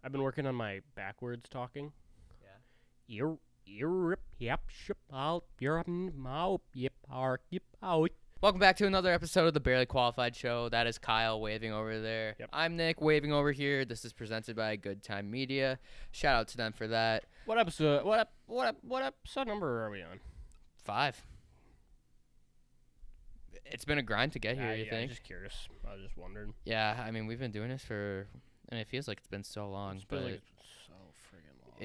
I've been working on my backwards talking. Yeah. Welcome back to another episode of the Barely Qualified Show. That is Kyle waving over there. Yep. I'm Nick waving over here. This is presented by Good Time Media. Shout out to them for that. What episode? What episode number are we on? 5. It's been a grind to get here, you I'm think? just curious. I was just wondering. Yeah, I mean, we've been doing this for, it feels like it's been so long, It's but been like so friggin' long.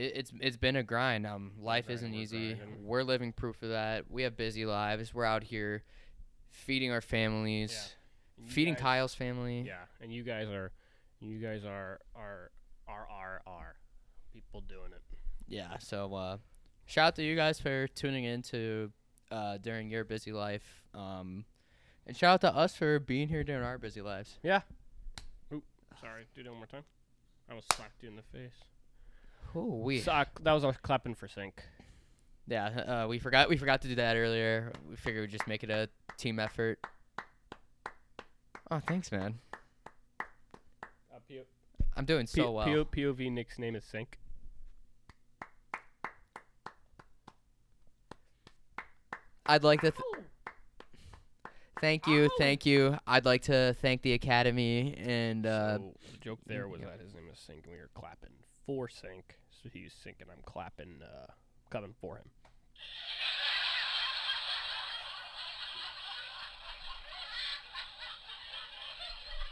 it's been a grind. Life isn't We're easy. grinding. We're living proof of that. We have busy lives. We're out here feeding our families, And you feeding guys- Kyle's family. Yeah, and you guys are people doing it. Yeah, so shout out to you guys for tuning in to during your busy life. And shout out to us for being here during our busy lives. Yeah. Oop, sorry. Do that one more time. I almost slapped you in the face. Ooh, That was us clapping for sync. yeah, we forgot to do that earlier. We figured we'd just make it a team effort. Oh, thanks, man. I'm doing so well. POV Nick's name is Sync. I'd like to thank you. I'd like to thank the Academy and So the joke there was yeah. that his name is Sync, and we were clapping for Sync. So he's Sync, and I'm clapping for him.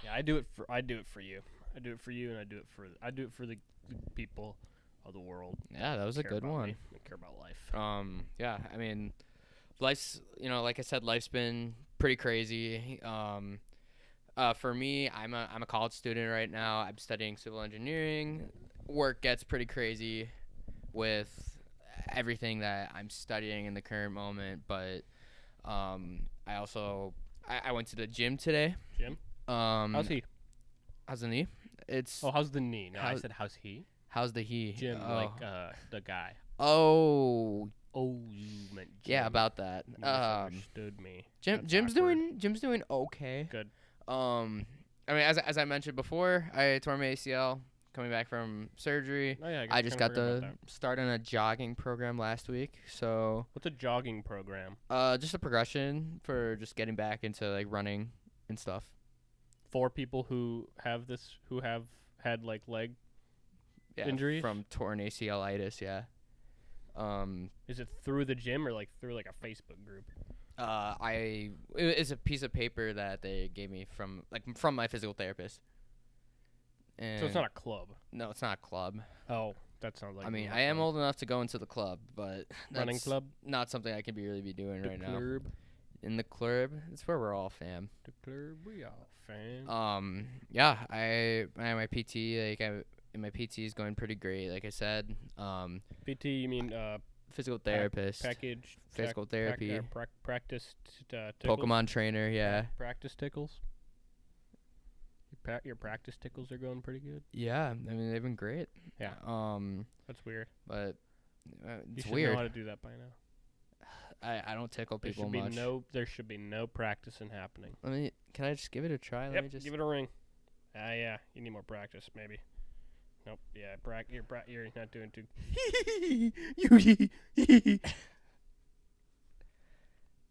Yeah, I do it for you. I do it for you, and I do it for the people of the world. yeah, that was a Care good about one. me, that care about life. Yeah, I mean, life's, like I said, life's been pretty crazy. For me, I'm a college student right now. I'm studying civil engineering. Work gets pretty crazy with everything that I'm studying in the current moment, but I also I went to the gym today. Jim, how's he? How's the knee? It's How's the knee? No, I how's- said how's he? how's the he? Jim, Oh. like the guy. Oh, Oh, you meant Jim. yeah, about that. You misunderstood me. That's Jim's awkward. doing okay. Good. I mean, as I mentioned before, I tore my ACL coming back from surgery. Oh, yeah, I just kinda got forgot to about that. start on a jogging program last week. So, What's a jogging program? just a progression for just getting back into like running and stuff. For people who have had like leg. Yeah, Injuries? from torn ACL-itis. Yeah. Is it through the gym or like through like a Facebook group? It's a piece of paper that they gave me from my physical therapist. And So it's not a club. No, it's not a club. Oh, that sounds like. I mean, more I am fun. old enough to go into the club, but Running that's club. not something I can really be doing The right now. club. In the club, it's where we're all fam. The club. We all fan. Yeah, I my PT my PT is going pretty great. Like I said, PT. You mean physical therapist, package physical therapy, practice tickles? Pokemon trainer. Yeah, Practice tickles. Your practice tickles are going pretty good. yeah. I mean, they've been great. Yeah. That's weird. But You it's should weird. know how to do that by now. I don't tickle There people should be much. there should be no practicing happening. Can I just give it a try? Let me Yep, just. give it a ring. Yeah, you need more practice, maybe. Nope. Yeah, you're not doing too.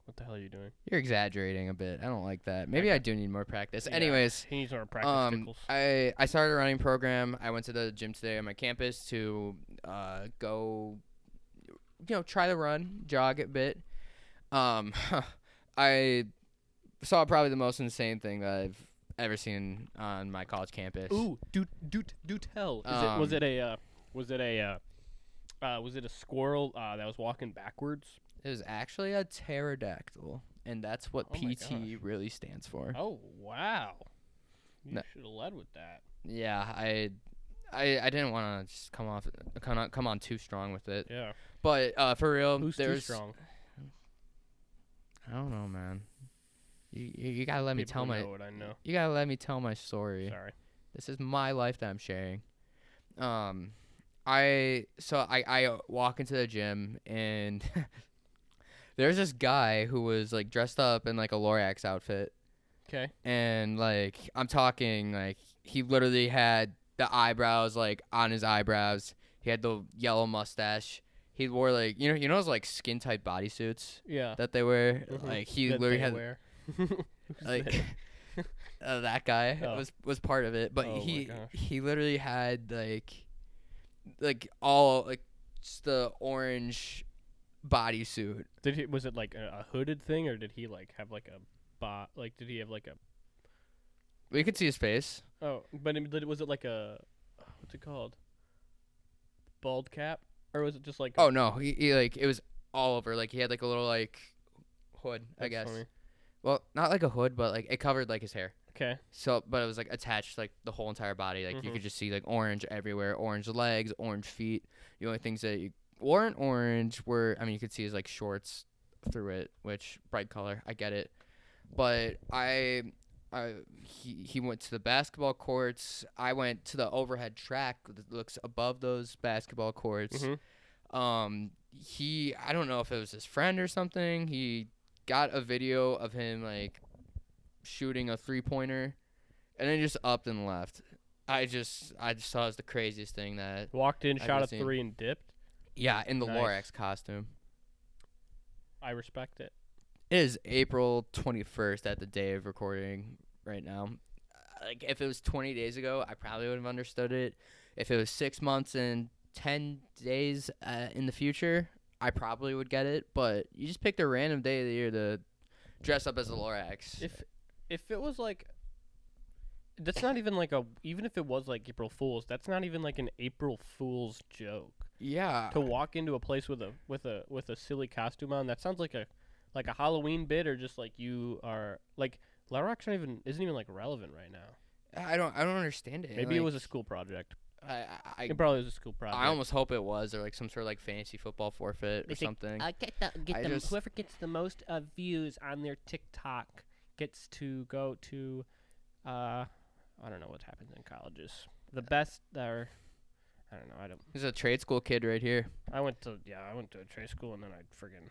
What the hell are you doing? You're exaggerating a bit. I don't like that. Maybe I do need more practice. Yeah, Anyways, he needs more practice tickles. I started a running program. I went to the gym today on my campus to go, try to run, jog a bit. I saw probably the most insane thing that I've ever seen on my college campus. Ooh, do tell. Was it a squirrel that was walking backwards? It was actually a pterodactyl, and that's what Oh my PT gosh. really stands for. Oh wow! You No. should have led with that. Yeah, I didn't want to just come on too strong with it. Yeah. But for real, Who's too there's strong? I don't know, man. You gotta let me People tell who my know what I know. you gotta let me tell my story. Sorry. This is my life that I'm sharing. I walk into the gym and there's this guy who was like dressed up in like a Lorax outfit, Okay. and like I'm talking like he literally had the eyebrows, like on his eyebrows. He had the yellow mustache. He wore like you know those like skin tight bodysuits Yeah. that they wear. Mhm. Like he That literally they had wear. like that guy Oh. was part of it, but Oh my he gosh. he literally had like all like just the orange bodysuit. Was it like a hooded thing, or did he like have like a like did he have like a We could see his face. was it like a what's it called? Bald cap, or was it just like? Oh no, he like it was all over. Like he had like a little like hood, I That's guess. funny. Well, not like a hood, but like it covered like his hair. Okay. So, but it was like attached like the whole entire body. Like you Mhm. could just see like orange everywhere, orange legs, orange feet. The only things that you weren't orange were, I mean, you could see his like shorts through it, which bright color. I get it, but he went to the basketball courts. I went to the overhead track that looks above those basketball courts. Mhm. I don't know if it was his friend or something. He got a video of him like shooting a 3-pointer and then just upped and left. I just thought it was the craziest thing that Walked in, I've shot ever a seen. 3, and dipped. Yeah, in the Nice. Lorax costume. I respect it. It is April 21st at the day of recording right now. Like if it was 20 days ago, I probably would have understood it. If it was 6 months and 10 days in the future, I probably would get it. But you just picked a random day of the year to dress up as a Lorax. If it was like, that's not even like even if it was like April Fool's, that's not even like an April Fool's joke. Yeah. To walk into a place with a silly costume on, that sounds like a Halloween bit, or just like you are like Lorax isn't even like relevant right now. I don't understand it. Maybe it Like, was a school project. I It probably was a school project. I almost hope it was, or like some sort of like fantasy football forfeit or something. Whoever gets the most views on their TikTok gets to go to I don't know what happens in colleges. The best are I don't know. He's a trade school kid right here. I went to a trade school, and then I friggin'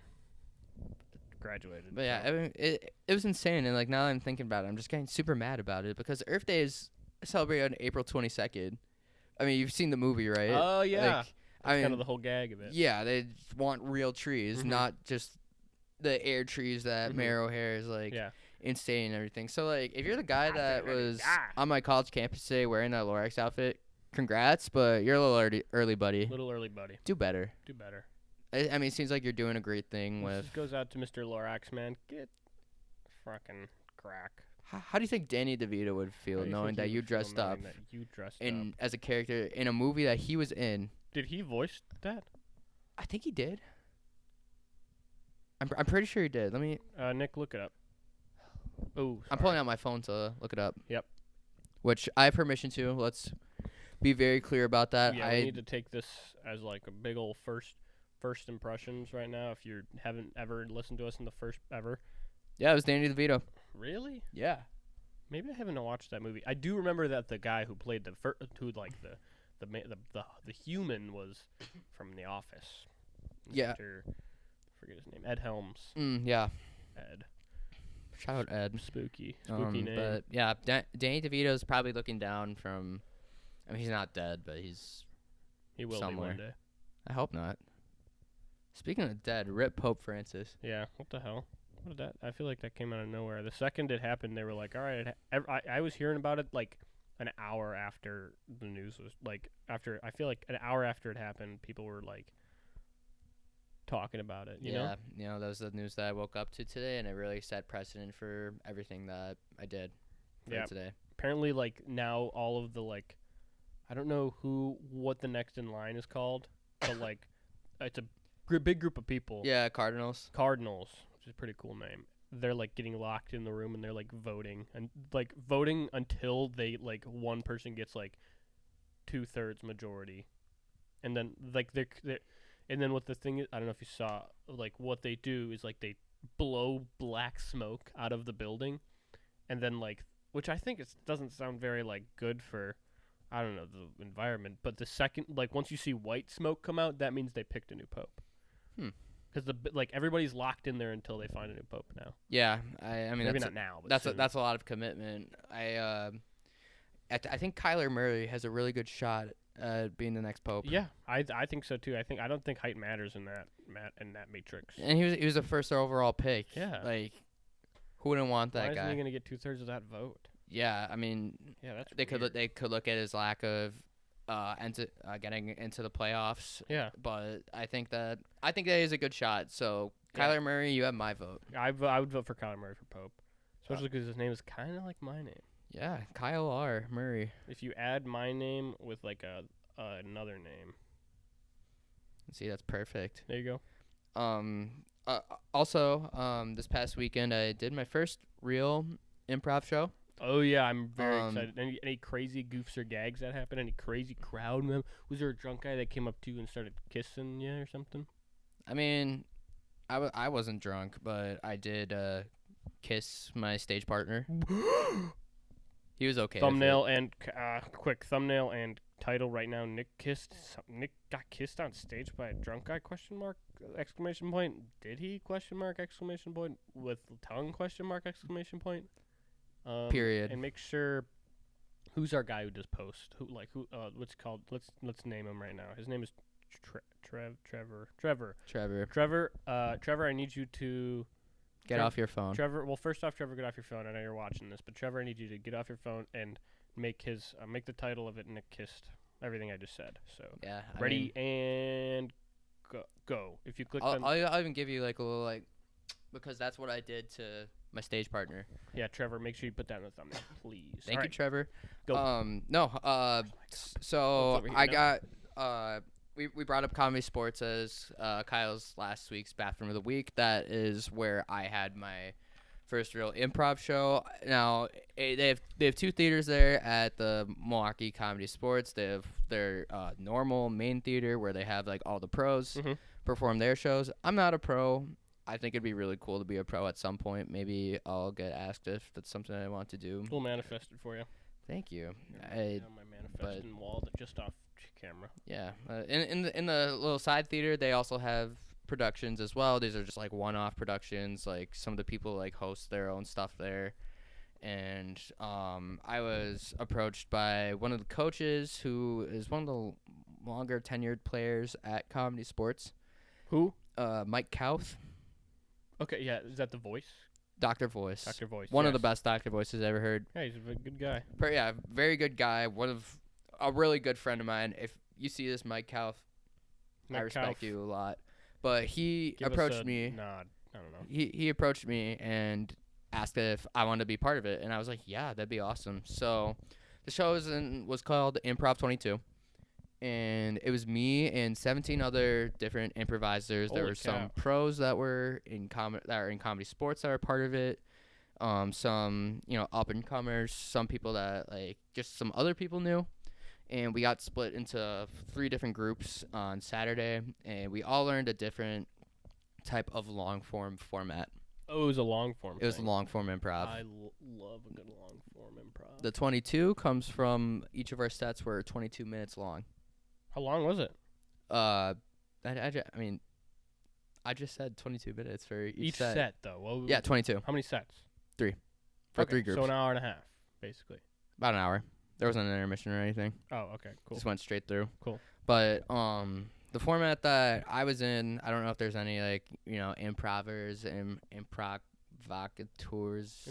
graduated. But yeah, so. I mean, it was insane, and like now that I'm thinking about it, I'm just getting super mad about it because Earth Day is celebrated on April 22nd. I mean, you've seen the movie, right? Oh yeah, Like, that's kind of the whole gag of it. Yeah, they want real trees, Mhm. not just the air trees that Mhm. Mayor O'Hare is like Yeah. insane and everything. So like, if you're the guy that feel ready to was die. on my college campus today wearing that Lorax outfit, congrats, but you're a little early, buddy. Little early, buddy. Do better. Do better. I mean, it seems like you're doing a great thing This with. goes out to Mr. Lorax, man. Get fucking crack. How do you think Danny DeVito would feel How do you knowing think that he you would feel dressed up knowing that you dressed in up? as a character in a movie that he was in? Did he voice that? I think he did. I'm pretty sure he did. Let me. Nick, look it up. Oh, I'm pulling out my phone to look it up. Yep. Which I have permission to. Let's be very clear about that. Yeah, we need to take this as like a big old first impressions right now. If you haven't ever listened to us in the first ever. Yeah, it was Danny DeVito. Really? Yeah. Maybe I haven't watched that movie. I do remember that the guy who played the human was from The Office. Yeah. Forget his name. Ed Helms. Yeah. Ed. Shout out Ed. Spooky name. But yeah, Danny DeVito's probably looking down from. I mean, he's not dead, but He will somewhere. be one day. I hope not. Speaking of dead, rip Pope Francis. Yeah. What the hell? What did that? I feel like that came out of nowhere. The second it happened, they were like, "All right." I was hearing about it like an hour after the news was like after. I feel like an hour after it happened, people were like talking about it. You know? That was the news that I woke up to today, and it really set precedent for everything that I did for today. Apparently, like now all of the like, I don't know what the next in line is called, but like, it's a big group of people. Yeah, Cardinals. Cardinals, which is a pretty cool name. They're like getting locked in the room and they're like voting until they like one person gets like 2/3 majority, and then like they're and then what the thing is, I don't know if you saw, like what they do is like they blow black smoke out of the building, and then like, which I think doesn't sound very like good for, I don't know, the environment. But the second, like once you see white smoke come out, that means they picked a new pope. Because everybody's locked in there until they find a new pope now. Yeah, I mean Maybe that's not now, but that's soon. that's a lot of commitment. I think Kyler Murray has a really good shot at being the next pope. Yeah, I think so too. I don't think height matters in that matrix. And he was the first overall pick. Yeah. Like, who wouldn't want Why that isn't guy? he gonna get 2/3 of that vote? Yeah, I mean, Yeah, that's they could weird. they could look at his lack of getting into the playoffs. Yeah, But I think that is a good shot. So Yeah. Kyler Murray, you have my vote. I would vote for Kyler Murray for Pope, especially because his name is kind of like my name. Yeah, Kyle R. Murray. If you add my name with like another name, See, that's perfect. there you go. Also, this past weekend I did my first real improv show. Oh yeah, I'm very Um, excited. Any crazy goofs or gags that happened? Any crazy crowd Was there a drunk guy that came up to you and started kissing you or something? I mean, I wasn't drunk, but I did kiss my stage partner. He was okay. Thumbnail and quick thumbnail and title right now. Nick got kissed on stage by a drunk guy? Question mark exclamation point. Did he question mark exclamation point with tongue question mark exclamation point? Period. And make sure who's our guy who does post? What's it called? Let's name him right now. His name is Trevor. Trevor, I need you to Get off your phone. Trevor, well, first off, Trevor, get off your phone. I know you're watching this, but Trevor, I need you to get off your phone and make the title of it Nick kissed everything I just said. So Yeah. ready and go. If you click on, I'll even give you like a little because that's what I did to my stage partner. yeah, Trevor, make sure you put that in the thumbnail, please. Thank you, Trevor. Go. No. So What's over here I now? got we brought up comedy sports as Kyle's last week's bathroom of the week. That is where I had my first real improv show. Now they have two theaters there at the Milwaukee Comedy Sports. They have their normal main theater where they have like all the pros Mhm. perform their shows. I'm not a pro. I think it'd be really cool to be a pro at some point. Maybe I'll get asked if that's something I want to do. We'll manifest it for you. Thank you. I have my manifesting wall just off camera. Yeah, in the little side theater, they also have productions as well. These are just like one-off productions. Like some of the people like host their own stuff there, and I was approached by one of the coaches who is one of the longer tenured players at Comedy Sports. Who? Mike Kauth, Okay, yeah, is that the voice? Dr. Voice. Dr. Voice. One of the yes. best Dr. Voices I ever heard. Yeah, he's a good guy. Yeah, very good guy. A really good friend of mine. If you see this, Mike Kauth, I Mike respect Kauff. you a lot. But he Give us approached a me. nod. I don't know. He approached me and asked if I wanted to be part of it, and I was like, yeah, that'd be awesome. So the show was called Improv 22, and it was me and 17 other different improvisers. There Holy were some cow. pros that were in comedy sports that were part of it. Some up and comers, some people that like just some other people knew. And we got split into 3 different groups on Saturday, and we all learned a different type of long form format. Oh, it was a long form. It was thing. long form improv. I love a good long form improv. The 22 comes from each of our sets were 22 minutes long. How long was it? I mean, I just said 22 minutes for each set though. What was Yeah, 22 How many sets? for Okay, 3 groups. So an hour and a half, basically. About an hour. There wasn't an intermission or anything. Oh, okay, cool. Just went straight through. Cool. But the format that I was in, I don't know if there's any improvers and improvocateurs,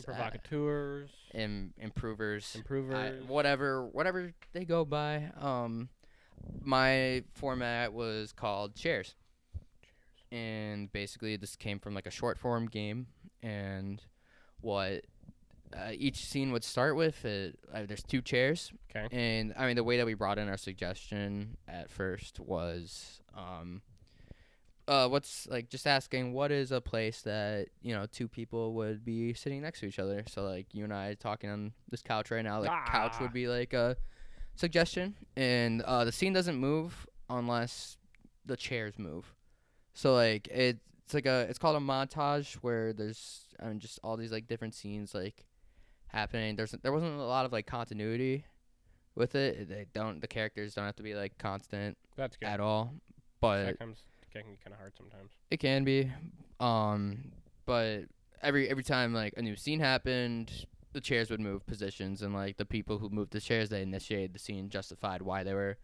improvers, whatever they go by. My format was called Chairs, and basically this came from like a short form game, and what each scene would start with there's 2 chairs. Okay. And I mean the way that we brought in our suggestion at first was what's like just asking what is a place that 2 people would be sitting next to each other. So like you and I talking on this couch right now, couch would be like a suggestion, and the scene doesn't move unless the chairs move. So like it's called a montage where there's just all these like different scenes like happening. There wasn't a lot of like continuity with it. The characters don't have to be like constant That's good. at all, but That can be kind of hard sometimes. it can be. But every time like a new scene happened, the chairs would move positions, and like the people who moved the chairs, they initiated the scene, justified why they were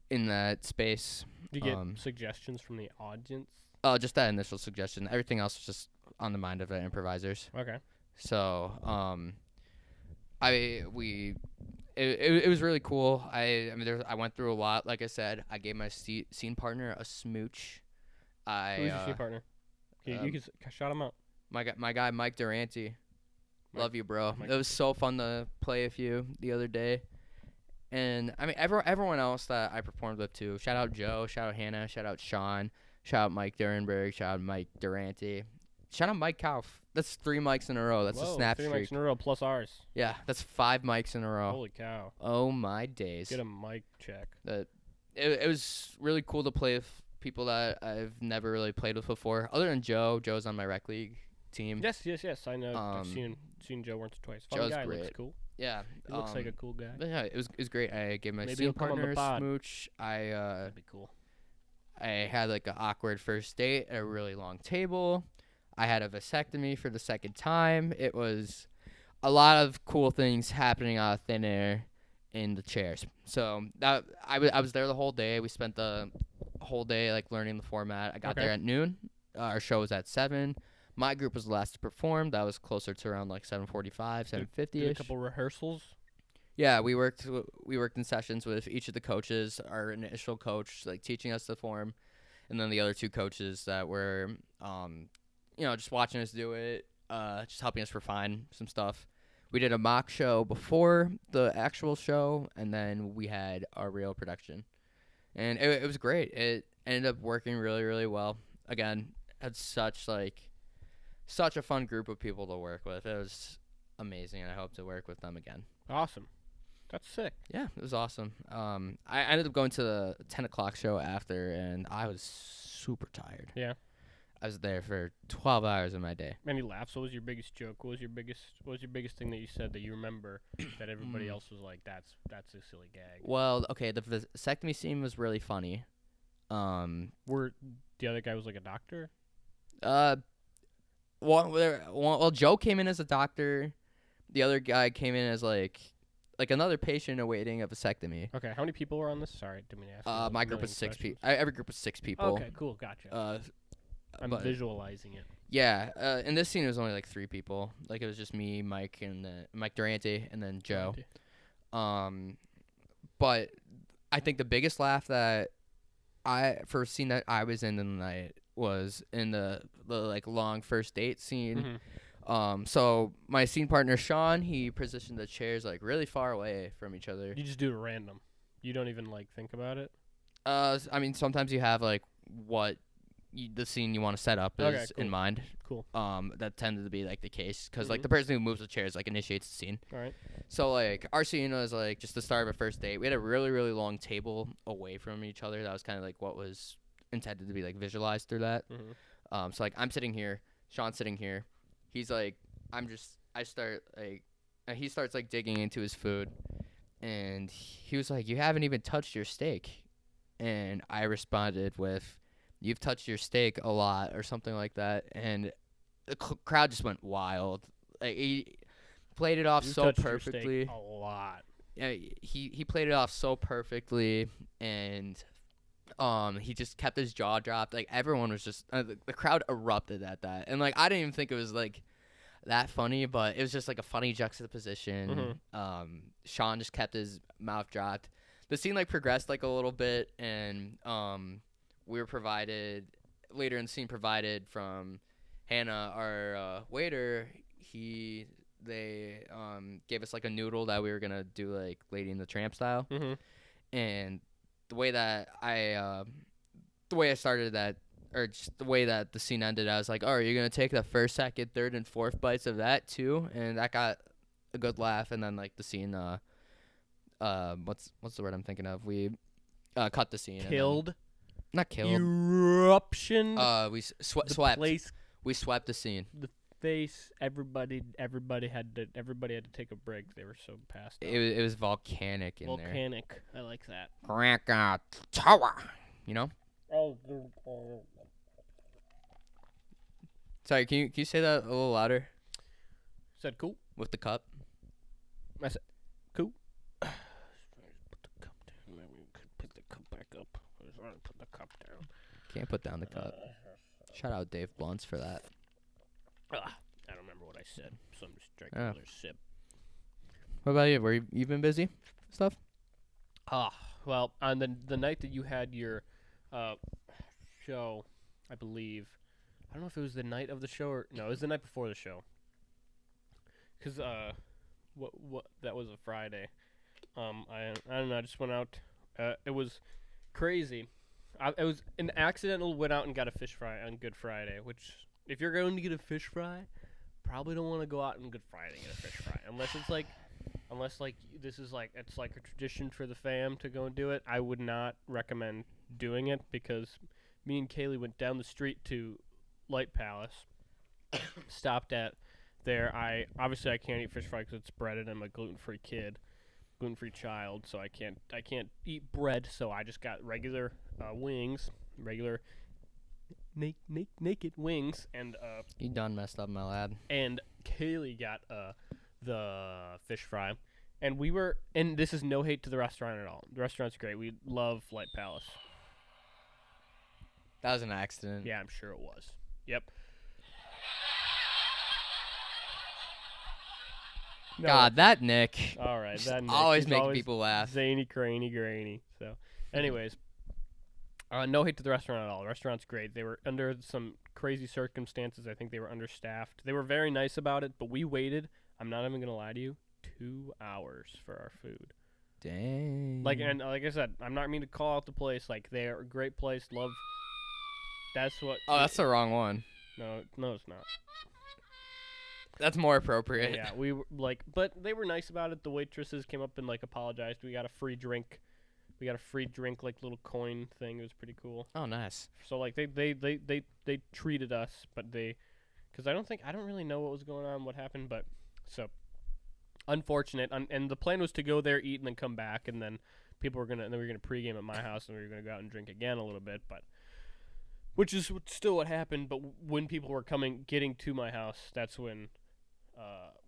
in that space. Do you get suggestions from the audience? Oh, just that initial suggestion. Everything else was just on the mind of the improvisers. Okay. So, it was really cool. I mean, I went through a lot. Like I said, I gave my scene partner a smooch. Who's your scene partner? You can shout him out. My guy Mike Durante. Love you, bro. Mike. It was so fun to play with you the other day. And I mean, everyone else that I performed with too. Shout out Joe. Shout out Hannah. Shout out Sean. Shout out Mike Durenberg. Shout out Mike Durante. Shout out Mike Kauf. That's 3 mics in a row. That's a snap 3 streak. mics in a row plus ours. Yeah, that's 5 mics in a row. Holy cow. Oh my days. Get a mic check. It was really cool to play with people that I've never really played with before. Other than Joe. Joe's on my rec league team. Yes. I know. I've seen Joe once or twice. Fun Joe's guy. great. Looks cool. Yeah. He looks like a cool guy. But yeah, it was great. I gave my Maybe scene he'll come on the partner a pod. smooch. That'd be cool. I had like an awkward first date at a really long table. I had a vasectomy for the second time. It was a lot of cool things happening out of thin air in the chairs. So that I was there the whole day. We spent the whole day like learning the format. I got there at noon. Our show was at 7. My group was the last to perform. That was closer to around like 7:45, 7:50. Did a couple rehearsals. Yeah, we worked in sessions with each of the coaches. Our initial coach, like teaching us the form, and then the other 2 coaches that were, just watching us do it, just helping us refine some stuff. We did a mock show before the actual show, and then we had our real production, and it was great. It ended up working really, really well. Again, had such a fun group of people to work with. It was amazing, and I hope to work with them again. Awesome. That's sick. Yeah, it was awesome. I ended up going to the 10 o'clock show after, and I was super tired. Yeah. I was there for 12 hours of my day. Any laughs? What was your biggest joke? What was your biggest thing that you said that you remember that everybody else was like, that's a silly gag? Well, okay, the vasectomy scene was really funny. Were the other guy was like a doctor? Well, Joe came in as a doctor. The other guy came in as like another patient awaiting a vasectomy. Okay, how many people were on this? Sorry, didn't mean to ask. My group was 6 people. Every group was 6 people. Okay, cool, gotcha. I'm but visualizing it. Yeah, in this scene it was only like 3 people. Like it was just me, Mike, and Mike Durante, and then Joe. But I think the biggest laugh that for a scene that I was in the night was in the like long first date scene. Mm-hmm. So my scene partner Sean, he positioned the chairs like really far away from each other. You just do it random. You don't even like think about it. I mean, sometimes you have like what the scene you want to set up is cool. in mind. Cool. That tended to be like the case because like the person who moves the chairs like initiates the scene. All right. So like our scene was like just the start of a first date. We had a really, really long table away from each other. That was kind of like what was intended to be like visualized through that. Mm-hmm. So like I'm sitting here, Sean's sitting here. He's like, he starts like digging into his food, and he was like, "You haven't even touched your steak," and I responded with, "You've touched your steak a lot," or something like that, and the crowd just went wild. Like he played it off so perfectly. A lot. Yeah, he played it off so perfectly, and he just kept his jaw dropped. Like everyone was just the crowd erupted at that, and like I didn't even think it was like that funny, but it was just like a funny juxtaposition. Sean just kept his mouth dropped. The scene like progressed like a little bit, and we were provided later in the scene from Hannah, our waiter. They gave us like a noodle that we were gonna do like Lady and the Tramp style, and the way that I started that, or just the way that the scene ended, I was like, "Oh, are you gonna take the first, second, third, and fourth bites of that too?" And that got a good laugh. And then like the scene, what's the word I'm thinking of? We cut the scene. Killed. Not killed. Eruption. We swept. Place, we swept the scene. The face. Everybody had to take a break. They were so passed out. It was volcanic in there. Volcanic. I like that. Krakatoa. You know. Oh. Sorry, can you say that a little louder? Said cool. With the cup. I said, cool. Put the cup down. Maybe we could pick the cup back up. I was trying to put the cup down. Can't put down the cup. Shout out Dave Blunts for that. I don't remember what I said, so I'm just drinking Oh. another sip. What about you? Were you been busy? Stuff? Well, on the night that you had your show, I believe. I don't know if it was the night of the show or no, it was the night before the show. 'Cause what that was a Friday. I don't know. I just went out. It was crazy. It was an accidental went out and got a fish fry on Good Friday. Which, if you're going to get a fish fry, probably don't want to go out on Good Friday and get a fish fry unless it's like. Unless this is it's like a tradition for the fam to go and do it. I would not recommend doing it because me and Kaylee went down the street to Light Palace, stopped at there. I can't eat fish fry because it's breaded. I'm a gluten-free child, so I can't eat bread. So I just got regular wings, regular naked wings, and You done messed up, my lad. and Kaylee got the fish fry, and this is no hate to the restaurant at all. The restaurant's great. We love Light Palace. That was an accident. Yeah, I'm sure it was. Yep. No, God, that Nick. all right, that Nick, Always he's making people laugh. zany, grainy. So, anyways, no hate to the restaurant at all. The restaurant's great. They were under some crazy circumstances. I think they were understaffed. They were very nice about it, but we waited. I'm not even gonna lie to you. 2 hours for our food. Dang. Like I said, I'm not meaning to call out the place. Like, they're a great place. Love. That's what. Oh, that's the wrong one. No, it's not. That's more appropriate. Yeah, we were but they were nice about it. The waitresses came up and apologized. We got a free drink. Like little coin thing. It was pretty cool. Oh, nice. So they treated us, but because I don't really know what was going on, what happened, but so unfortunate. And the plan was to go there, eat, and then come back, and then we were gonna pregame at my house, and we were gonna go out and drink again a little bit, but which is still what happened. But when people were getting to my house, that's when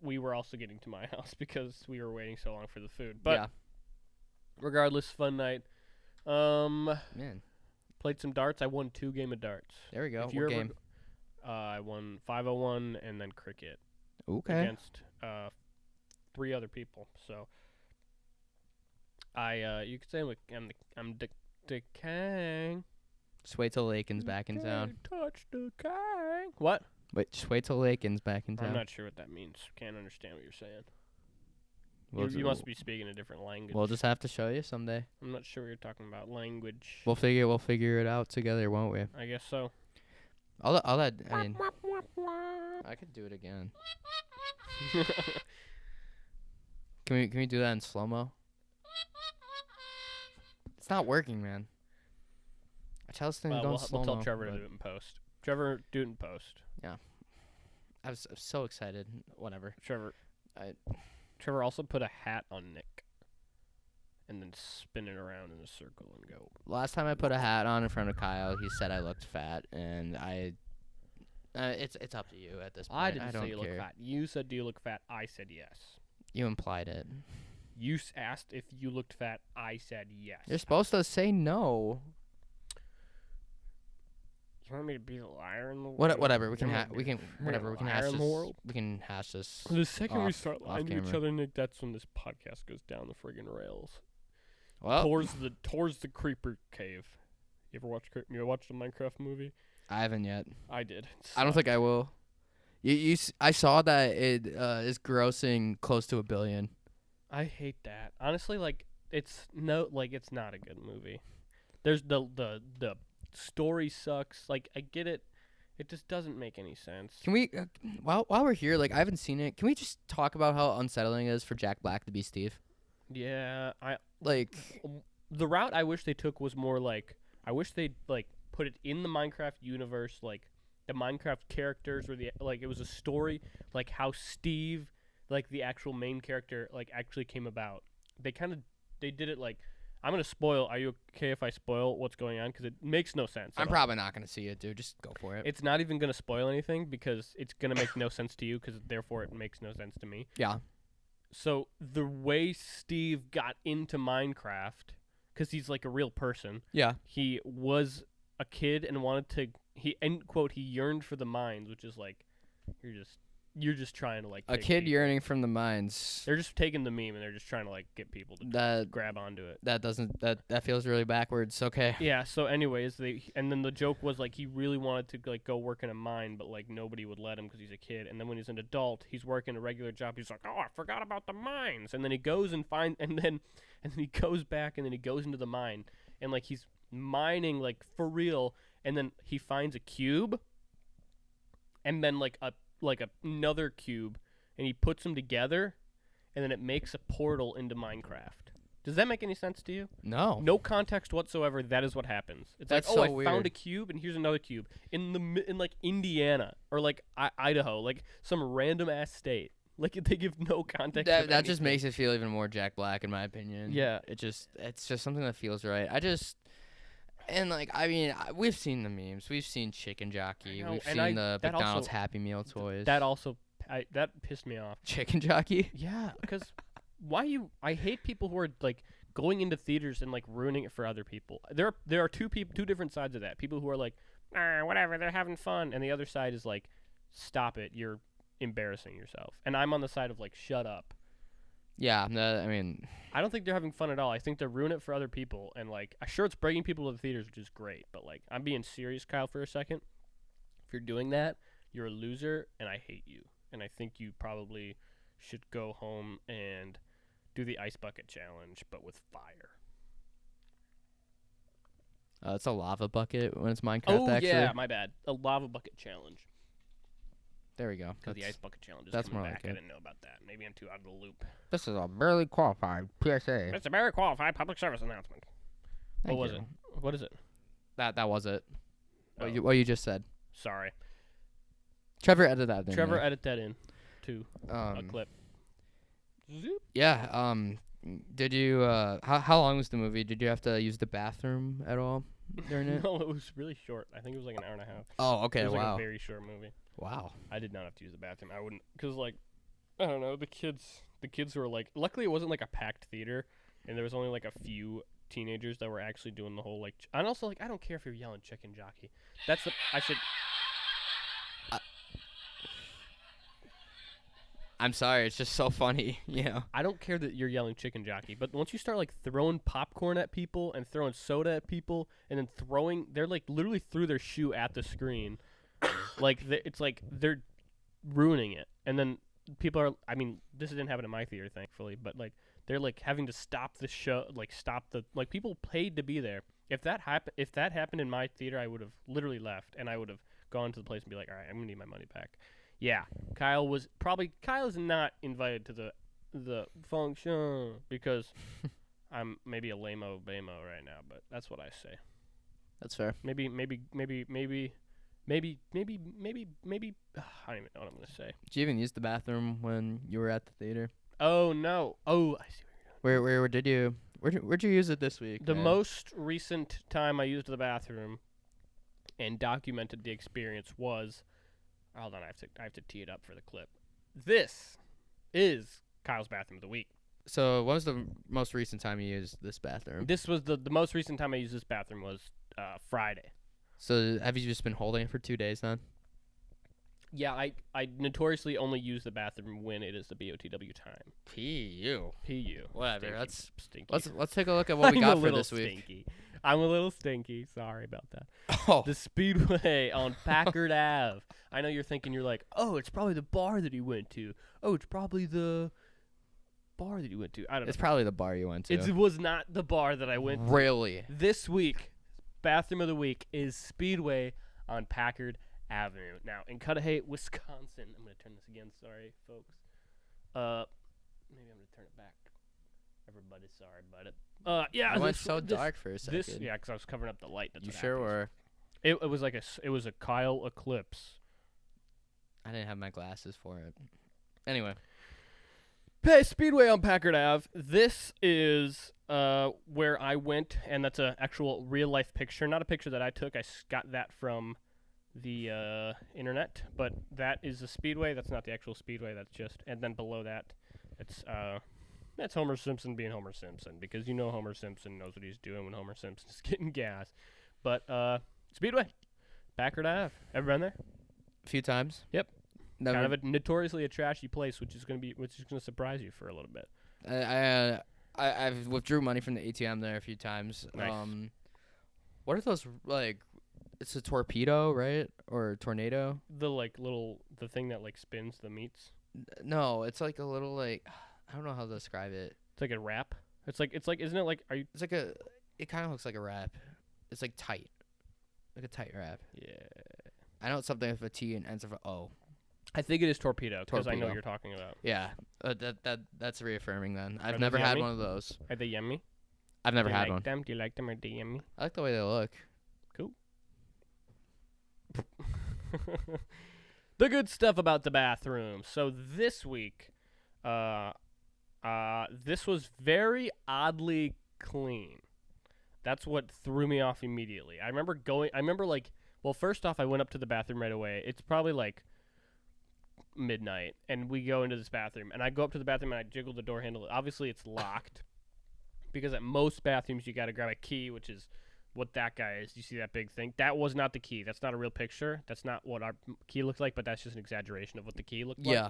we were also getting to my house because we were waiting so long for the food. But yeah. regardless, fun night. Man, Played some darts. I won 2 games of darts. there we go. If you What ever- game? I won 501 and then cricket Okay. against 3 other people. So you could say I'm the king. Just wait till Lakin's back in town. Touch the king. What? Wait, just wait till Lakin's back in town. I'm not sure what that means. Can't understand what you're saying. We'll You must be speaking a different language. We'll just have to show you someday. I'm not sure what you're talking about. Language. We'll figure it out together, won't we? I guess so. I mean, I could do it again. Can we do that in slow mo? It's not working, man. I tell this thing to go in We'll slow mo. tell Trevor to do it in post. Trevor, do it in post. I was so excited. Whatever. Trevor. I- Trevor also put a hat on Nick, and then spin it around in a circle and go. Last time I put a hat on in front of Kyle, he said I looked fat, and it's up to you at this point. I didn't don't say you care. look fat. You said, "Do you look fat?" I said yes. You implied it. You asked if you looked fat. I said yes. You're supposed to say no. You want me to be the liar in the world? Whatever. We can You hash want me to be whatever. We can liar hash in the this. world? We can hash this. The second we off- start off lying to each camera. other, Nick, that's when this podcast goes down the friggin' rails. Well, Towards the creeper cave. You ever watched a Minecraft movie? I haven't yet. I did. I don't think I will. I saw that it is grossing close to $1 billion. I hate that. Honestly, it's not a good movie. There's the story sucks. I get it. It just doesn't make any sense. Can we, while we're here, I haven't seen it. Can we just talk about how unsettling it is for Jack Black to be Steve? Yeah, Like, the route I wish they took was more I wish they'd put it in the Minecraft universe, the Minecraft characters were it was a story, how Steve, the actual main character, actually came about. They did it I'm gonna spoil. Are you okay if I spoil what's going on? Because it makes no sense. I'm probably not gonna see it, dude. Just go for it. It's not even gonna spoil anything because it's gonna make no sense to you. Because therefore it makes no sense to me. Yeah. So the way Steve got into Minecraft, because he's like a real person. Yeah. He was a kid and wanted to. He end quote. He yearned for the mines, which is like, you're just trying to like. A take kid people. yearning from the mines. They're just taking the meme and they're just trying to like get people to That grab onto it. that feels really backwards. Okay. Yeah. So, anyways, and then the joke was like he really wanted to like go work in a mine, but like nobody would let him because he's a kid. And then when he's an adult, he's working a regular job. He's like, oh, I forgot about the mines. And then he goes and then he goes back and then he goes into the mine and like he's mining like for real. And then he finds a cube, and then like another cube, and he puts them together, and then it makes a portal into Minecraft. Does that make any sense to you? No. No context whatsoever. That is what happens. It's That's like, so I weird. found a cube, and here's another cube in like Indiana or like Idaho, like some random ass state. Like they give no context. That just makes it feel even more Jack Black, in my opinion. Yeah. It's just something that feels right. And like we've seen the memes. We've seen Chicken Jockey. know, We've and seen the that McDonald's also- Happy Meal toys. That pissed me off. Chicken Jockey. Yeah, because I hate people who are like going into theaters and like ruining it for other people. There are two different sides of that. People who are like, whatever, they're having fun, and the other side is like, stop it, you're embarrassing yourself. And I'm on the side of like, shut up. Yeah. I don't think they're having fun at all. I think they're ruining it for other people, and like, sure, it's bringing people to the theaters, which is great, but like, I'm being serious, Kyle, for a second. If you're doing that, you're a loser, and I hate you. And I think you probably should go home and do the ice bucket challenge, but with fire. It's a lava bucket when it's Minecraft. Oh, actually. yeah, my bad. A lava bucket challenge. There we go. Because the ice bucket challenge is that's coming more back. like I it. didn't know about that. Maybe I'm too out of the loop. This is a barely qualified PSA. It's a very qualified public service announcement. Thank What was you. it? What is it? That was it. Oh, What you just said. sorry. Trevor edited that in. Trevor, there. edit that in to a clip. Zoop. Yeah. Did you? How long was the movie? Did you have to use the bathroom at all during it? No, it was really short. I think it was like an hour and a half. Oh, okay. It was like Wow. a very short movie. Wow. I did not have to use the bathroom. I wouldn't, because like, I don't know, the kids were like, luckily it wasn't like a packed theater, and there was only like a few teenagers that were actually doing the whole like, and also like, I don't care if you're yelling chicken jockey. I'm sorry. It's just so funny. I don't care that you're yelling chicken jockey, but once you start like throwing popcorn at people and throwing soda at people and then they're like literally threw their shoe at the screen. Like it's like they're ruining it, and then people are. I mean, this didn't happen in my theater, thankfully, but like they're like having to stop the show, like people paid to be there. If that happened in my theater, I would have literally left, and I would have gone to the place and be like, all right, I'm gonna need my money back. Yeah, Kyle is not invited to the function because I'm maybe a lame-o bamo right now, but that's what I say. That's fair. Maybe, I don't even know what I'm going to say. Did you even use the bathroom when you were at the theater? Oh, no. Oh, I see what you're doing. Where did you? Where'd you use it this week? The most recent time I used the bathroom and documented the experience was, hold on, I have to tee it up for the clip. This is Kyle's bathroom of the week. So, what was the most recent time you used this bathroom? This was the most recent time I used this bathroom was Friday. So, have you just been holding it for 2 days then? Yeah, I notoriously only use the bathroom when it is the BOTW time. P.U. Whatever. Stinky. That's Stinky. let's take a look at what we got for this stinky. week. I'm a little stinky. Sorry about that. Oh, The Speedway on Packard Ave. I know you're thinking, you're like, oh, it's probably the bar that he went to. Oh, it's probably the bar that he went to. I don't know. it's probably the bar you went to. It was not the bar that I went to. Really? This week, bathroom of the week is Speedway on Packard Avenue. Now, in Cudahy, Wisconsin. I'm going to turn this again. Sorry, folks. Maybe I'm going to turn it back. Everybody's sorry about it. Yeah. I went so dark for a second. Yeah, because I was covering up the light. That's You what sure happens. were? It was like it was a Kyle eclipse. I didn't have my glasses for it. Anyway. Hey, Speedway on Packard Ave. This is where I went, and that's an actual real-life picture. Not a picture that I took. I got that from the internet, but that is the Speedway. That's not the actual Speedway. That's just, and then below that That's Homer Simpson being Homer Simpson, because you know Homer Simpson knows what he's doing when Homer Simpson's getting gas. But Speedway, Packard Ave. Ever been there? A few times. Yep. Never. Kind of notoriously a trashy place, which is gonna surprise you for a little bit. I've withdrew money from the ATM there a few times. Nice. What are those like? It's a torpedo, right? Or a tornado? The thing that like spins the meats. No, it's like a little like I don't know how to describe it. It's like a wrap. It's like isn't it like It's like a. It kind of looks like a wrap. It's like tight, like a tight wrap. Yeah. I know it's something with a T and ends with a O. I think it is torpedo because I know Torpedo. what you're talking about. Yeah, that's reaffirming. Then I've those never had yummy? one of those. Are they yummy? I've never Do you had like one. them? Do you like them or do you yummy? I like the way they look. The good stuff about the bathroom. So this week, this was very oddly clean. That's what threw me off immediately. First off, I went up to the bathroom right away. It's probably like midnight, and we go into this bathroom, and I go up to the bathroom and I jiggle the door handle. Obviously, it's locked because at most bathrooms you got to grab a key, which is what that guy is. You see that big thing? That was not the key. That's not a real picture. That's not what our key looked like, but that's just an exaggeration of what the key looked like. Yeah.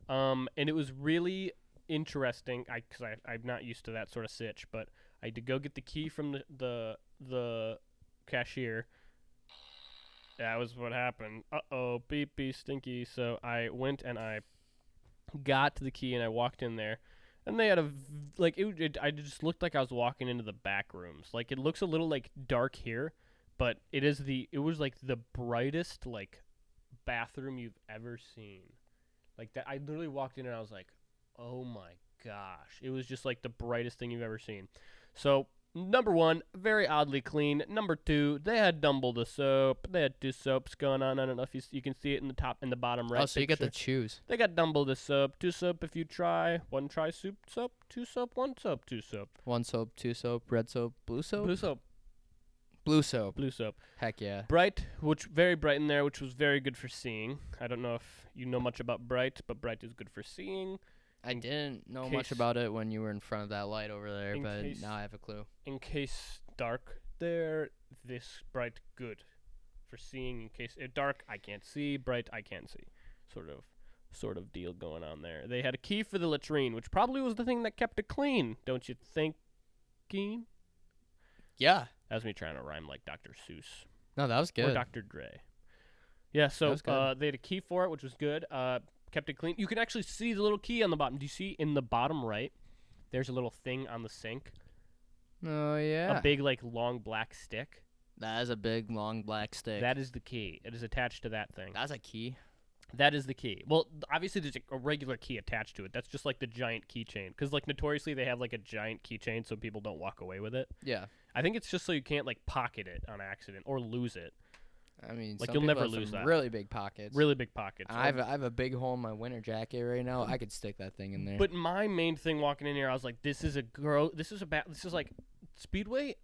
And it was really interesting because I'm not used to that sort of sitch, but I had to go get the key from the cashier. That was what happened. Uh-oh, beep, beep, stinky. So I went and I got the key and I walked in there. And they had I just looked like I was walking into the back rooms. Like, it looks a little, like, dark here, but it was, like, the brightest, like, bathroom you've ever seen. Like, that, I literally walked in and I was like, oh my gosh. It was just, like, the brightest thing you've ever seen. So, number one, very oddly clean. Number two, they had Dumble the soap. They had 2 soaps going on. I don't know if you can see it in the top and the bottom right. Oh, so you get to choose. They got Dumble the soap, 2 soap if you try, 1 try soup soap, 2 soap, 1 soap, 2 soap. 1 soap, 2 soap, red soap, blue soap? Blue soap. Blue soap. Blue soap. Heck yeah. Bright, which very bright in there, which was very good for seeing. I don't know if you know much about Bright, but Bright is good for seeing. I didn't know much about it when you were in front of that light over there, but now I have a clue. In case dark there, this Bright good for seeing. In case dark, I can't see. Bright, I can't see. Sort of deal going on there. They had a key for the latrine, which probably was the thing that kept it clean, don't you think, Keen? Yeah. That was me trying to rhyme like Dr. Seuss. No, that was good. Or Dr. Dre. Yeah, so they had a key for it, which was good. Kept it clean. You can actually see the little key on the bottom. Do you see in the bottom right? There's a little thing on the sink. Oh, yeah. A big, like, long black stick. That is a big, long black stick. That is the key. It is attached to that thing. That's a key? That is the key. Well, obviously there's a regular key attached to it. That's just like the giant keychain. Because, like, notoriously they have, like, a giant keychain so people don't walk away with it. Yeah. I think it's just so you can't, like, pocket it on accident or lose it. I mean, like, some you'll people never have lose some that. really big pockets. Really big pockets. I have a big hole in my winter jacket right now. I could stick that thing in there. But my main thing walking in here, I was like, this is like Speedway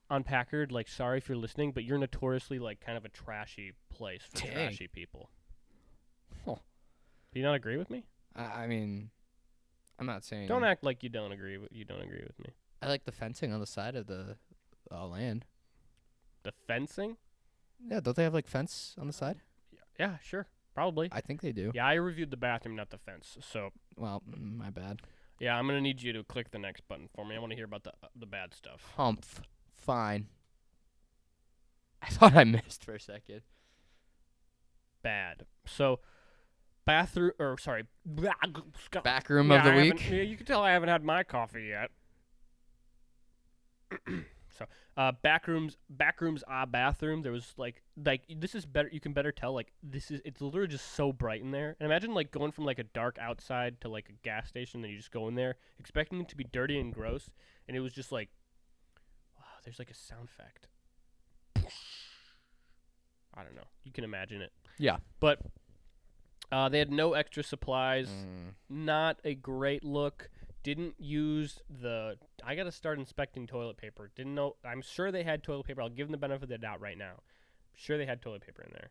on Packard. Like, sorry if you're listening, but you're notoriously like kind of a trashy place for trashy people. Huh. Do you not agree with me? I mean, I'm not saying. Don't act like you don't agree with me. I like the fencing on the side of the land. The fencing? Yeah, don't they have like fence on the side? Yeah, sure. Probably. I think they do. Yeah, I reviewed the bathroom, not the fence. So, well, my bad. yeah, I'm going to need you to click the next button for me. I want to hear about the bad stuff. Humph. Fine. I thought I missed for a second. Bad. So, bathroom, Back room of the week. Yeah, you can tell I haven't had my coffee yet. So, bathroom. There was like this is better. You can better tell like it's literally just so bright in there. And imagine like going from like a dark outside to like a gas station, then you just go in there expecting it to be dirty and gross, and it was just like, wow, there's like a sound effect. I don't know. You can imagine it. Yeah. But they had no extra supplies. Not a great look. Didn't use I got to start inspecting toilet paper. Didn't know. I'm sure they had toilet paper. I'll give them the benefit of the doubt right now. I'm sure they had toilet paper in there.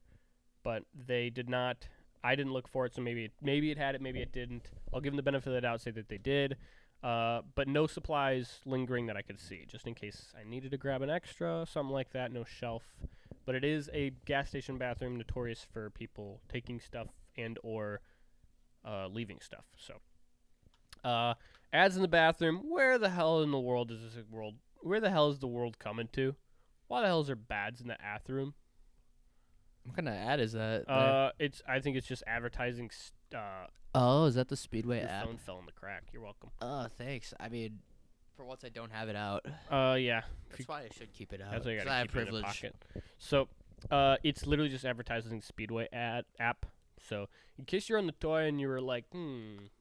But they did not. I didn't look for it, so maybe it had it, maybe it didn't. I'll give them the benefit of the doubt, say that they did. But no supplies lingering that I could see, just in case I needed to grab an extra, something like that. No shelf. But it is a gas station bathroom, notorious for people taking stuff and or leaving stuff. So, ads in the bathroom. Where the hell in the world is this world? Where the hell is the world coming to? Why the hell is there bads in the bathroom? What kind of ad is that? I think it's just advertising. Oh, is that the Speedway Your app? phone fell in the crack. You're welcome. Oh, thanks. I mean, for once I don't have it out. Yeah. That's why I should keep it out. That's why you 'cause gotta I have keep it in your privilege. pocket. So, it's literally just advertising Speedway app. So, in case you're on the toy and you were like,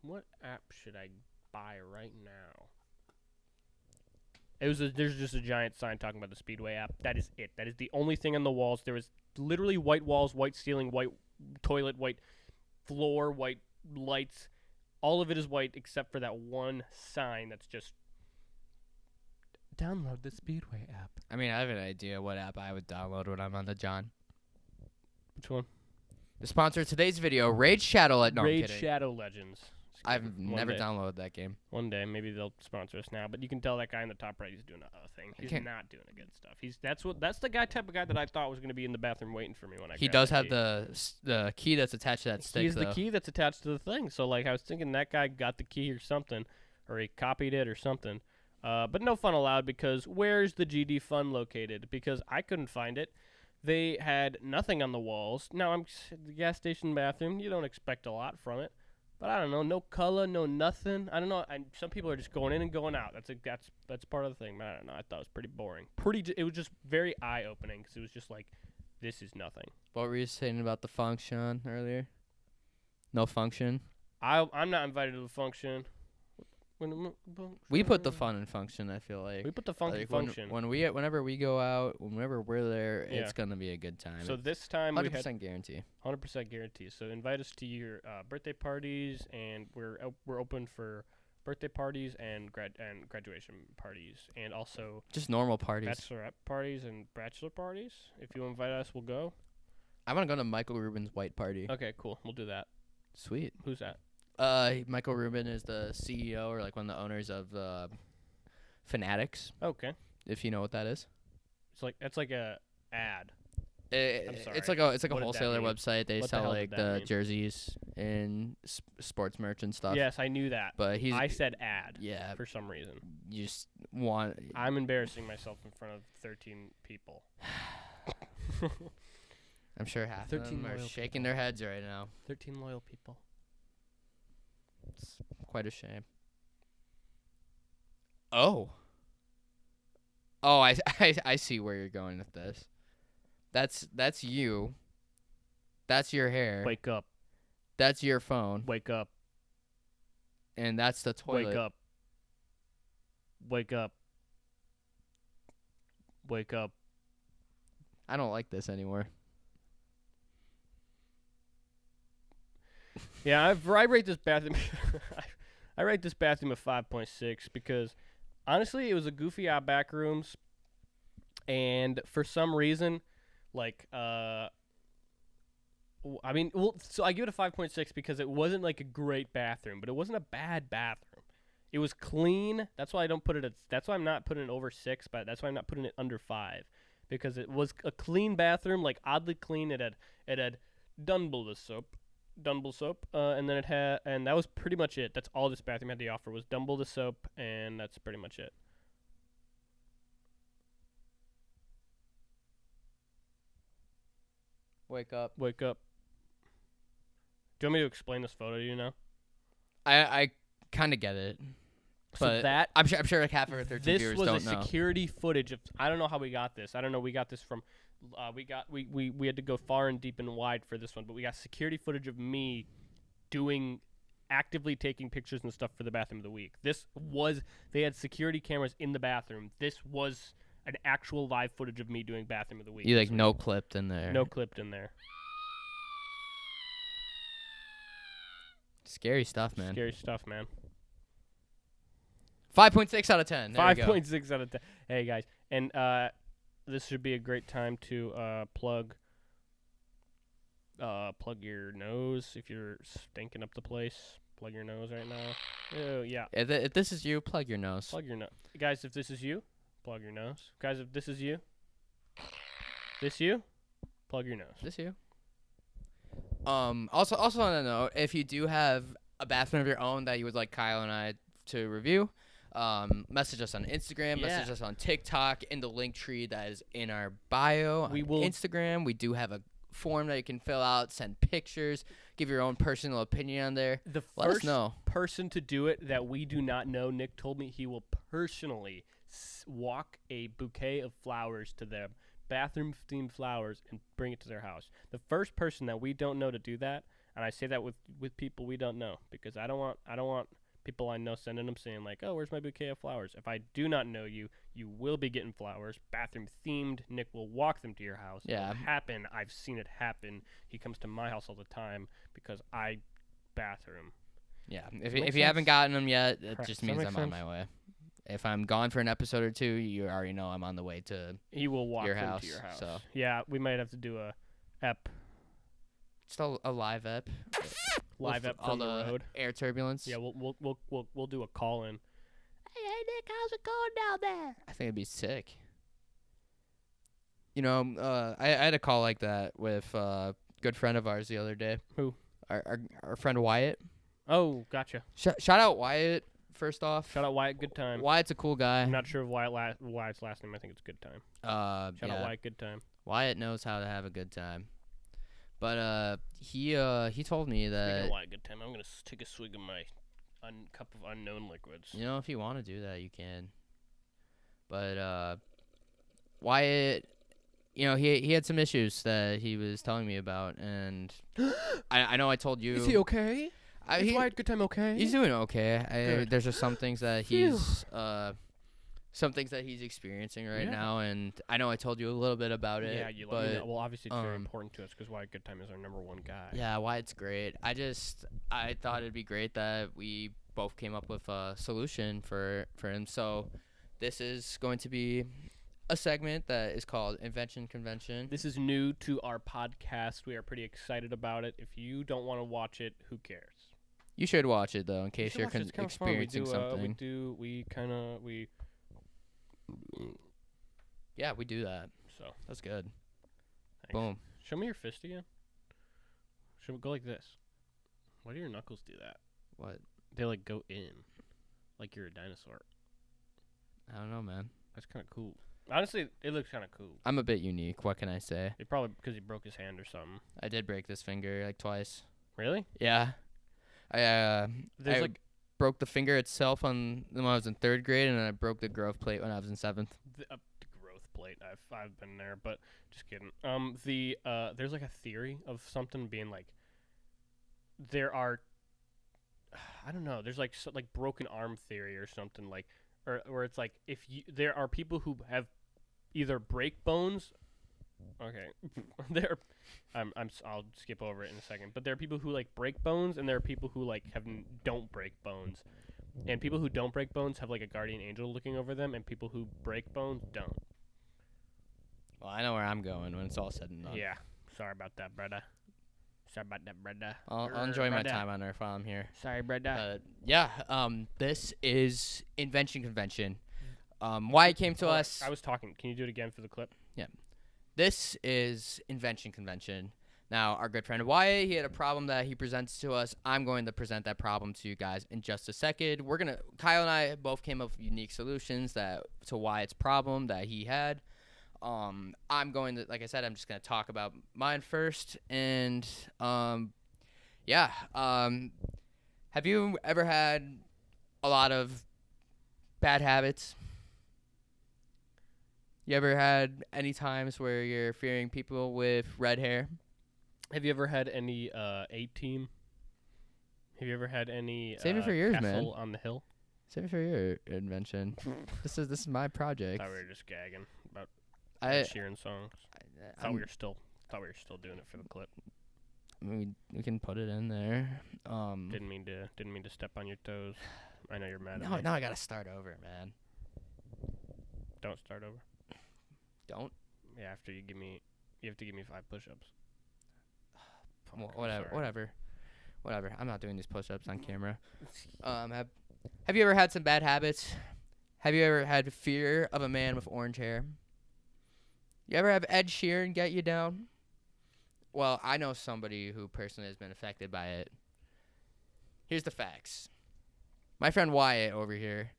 what app should I buy right now? There's just a giant sign talking about the Speedway app. That is it. That is the only thing on the walls. There is literally white walls, white ceiling, white toilet, white floor, white lights. All of it is white except for that one sign that's just download the Speedway app. I mean, I have an idea what app I would download when I'm on the John. Which one? The sponsor of today's video, Raid Shadow Legends. No, I'm Raid kidding. Shadow Legends. I've never day. downloaded that game. One day, maybe they'll sponsor us now. But you can tell that guy in the top right, he's doing a thing. He's can't- not doing the good stuff. That's the type of guy that I thought was going to be in the bathroom waiting for me when I. He grabbed does the have key. the key that's attached to that stick. He's though. the key that's attached to the thing. So like I was thinking that guy got the key or something, or he copied it or something. But no fun allowed because where's the GD fun located? Because I couldn't find it. They had nothing on the walls. Now the gas station bathroom. You don't expect a lot from it. But I don't know, no color, no nothing. I don't know. Some people are just going in and going out. That's part of the thing. But I don't know. I thought it was pretty boring. It was just very eye opening because it was just like, this is nothing. What were you saying about the function earlier? No function. I'm not invited to the function. We put the fun in function. I feel like We put the funky Like, function. whenever we go out, whenever we're there, Yeah. it's gonna be a good time. So this time we 100% had guarantee. 100% guarantee. So invite us to your birthday parties, and we're open for birthday parties and graduation parties, and also Just normal parties. bachelorette parties and bachelor parties. If you invite us, we'll go. I want to go to Michael Rubin's white party. Okay, cool. We'll do that. Sweet. Who's that? Michael Rubin is the CEO or like one of the owners of Fanatics, Okay. if you know what that is. That's like a ad. It's sorry. like a What did that wholesaler mean? website. They What the sell hell like did that the mean? jerseys and sports merch and stuff. Yes, I knew that. But I said ad yeah, for some reason. you just want. I'm embarrassing myself in front of 13 people. I'm sure half of 13 them are loyal shaking people. their heads right now. 13 loyal people. It's quite a shame. Oh, I see where you're going with this. That's you. That's your hair. Wake up. That's your phone. Wake up. And that's the toilet. Wake up. Wake up. Wake up. I don't like this anymore. Yeah, I rate this bathroom. I rate this bathroom a 5.6 because honestly, it was a goofy out back rooms, and for some reason, like so I give it a 5.6 because it wasn't like a great bathroom, but it wasn't a bad bathroom. It was clean. That's why I don't put it. That's why I'm not putting it over 6, but that's why I'm not putting it under 5 because it was a clean bathroom, like oddly clean. It had Dunble soap. And then and that was pretty much it. That's all this bathroom had to offer was Dumble the soap, and that's pretty much it. Wake up. Wake up. Do you want me to explain this photo to you now? I kind of get it. So But that I'm sure like half of our 13 this viewers was don't a know. security footage of. I don't know how we got this. I don't know. We got this from. We had to go far and deep and wide for this one, but we got security footage of me actively taking pictures and stuff for the bathroom of the week. They had security cameras in the bathroom. This was an actual live footage of me doing bathroom of the week. You this like week. no clipped in there. No clipped in there. Scary stuff, man. Scary stuff, man. 5.6 out of 10. There you go. 5.6 out of 10. Hey guys, and this should be a great time to plug Plug your nose if you're stinking up the place. Plug your nose right now. Oh yeah. If this is you, plug your nose. Plug your nose, guys. If this is you, plug your nose, guys. If this is you, this you, plug your nose. This you. Also on a note, if you do have a bathroom of your own that you would like Kyle and I to review, message us on Instagram, message us on TikTok in the link tree that is in our bio. We on will Instagram. We do have a form that you can fill out, send pictures, give your own personal opinion on there. The Let us first know. person to do it that we do not know, Nick told me he will personally walk a bouquet of flowers to them, bathroom-themed flowers, and bring it to their house. The first person that we don't know to do that, and I say that with people we don't know, because I don't want people I know sending them saying like, oh, where's my bouquet of flowers? If I do not know you, you will be getting flowers, bathroom-themed. Nick will walk them to your house. Yeah. It'll happen. I've seen it happen. He comes to my house all the time because I bathroom. Yeah. Makes If you haven't sense? gotten them yet, it Correct. just Does that means make I'm on sense? my way. If I'm gone for an episode or two, you already know I'm on the way to He will walk your them house. to your house. So Yeah, we might have to do a ep still a live ep. live with ep all from the road. air turbulence. Yeah, we'll do a call in. Hey Nick, how's it going down there? I think it'd be sick. You know, I had a call like that with a good friend of ours the other day. Who? Our friend Wyatt. Oh, gotcha. Shout out Wyatt first off. Shout out Wyatt, good time. Wyatt's a cool guy. I'm not sure of Wyatt's last name. I think it's good time. Shout out Wyatt, good time. Wyatt knows how to have a good time. But he told me Speaking that of Wyatt, good time. I'm gonna take a swig of my cup of unknown liquids. you know if you want to do that you can. But Wyatt, you know he had some issues that he was telling me about, and I know I told you. Is he okay? Is Wyatt, good time, okay? He's doing okay. Good. There's just some things that Phew. he's experiencing right Yeah. now, and I know I told you a little bit about it. Yeah, you let me but know. Well, obviously it's very um, important to us because Wyatt Good Time is our number one guy. yeah, Wyatt's great. I thought it'd be great that we both came up with a solution for him. So this is going to be a segment that is called Invention Convention. This is new to our podcast. We are pretty excited about it. If you don't want to watch it, who cares? You should watch it though, in You case should you're watch it. It's kinda fun. experiencing something. We Yeah, we do that. so That's good. thanks. Boom. Show me your fist again. Should we go like this? Why do your knuckles do that? What? They like go in, like you're a dinosaur. I don't know, man. That's kind of cool. Honestly, it looks kind of cool. I'm a bit unique. What can I say? It probably because he broke his hand or something. I did break this finger like twice. Really? Yeah. I There's I like broke the finger itself when I was in 3rd grade, and then I broke the growth plate when I was in 7th. the growth plate. I've been there, but just kidding. There's like a theory of something being like there are I don't know. There's like like broken arm theory or something like or it's like if there are people who have either break bones. Okay, I'll skip over it in a second. But there are people who like break bones, and there are people who like don't break bones. And people who don't break bones have like a guardian angel looking over them, and people who break bones don't. Well, I know where I'm going when it's all said and done. Yeah, sorry about that, brother. Sorry about that, brother. I'll enjoy my brother. time on Earth while I'm here. Sorry, brother. Yeah. This is Invention Convention. Why it came to us. I was talking. Can you do it again for the clip? This is Invention Convention. Now, our good friend Wyatt, he had a problem that he presents to us. I'm going to present that problem to you guys in just a second. Kyle and I both came up with unique solutions to Wyatt's problem that he had. I'm going to, like I said, I'm just going to talk about mine first. And, have you ever had a lot of bad habits? You ever had any times where you're fearing people with red hair? Have you ever had any A-team? Have you ever had any Save it for yours, castle man. on the hill? Save it for your invention. This is my project. Thought we were just gagging about I Sheeran songs. Thought I'm- we were still doing it for the clip. I mean, we can put it in there. Didn't mean to step on your toes. I know you're mad at No, me. now I gotta start over, man. Don't start over. Don't. Yeah, after you have to give me 5 push-ups. Whatever, sorry. whatever. I'm not doing these push-ups on camera. Have you ever had some bad habits? Have you ever had fear of a man with orange hair? You ever have Ed Sheeran get you down? Well, I know somebody who personally has been affected by it. Here's the facts. My friend Wyatt over here,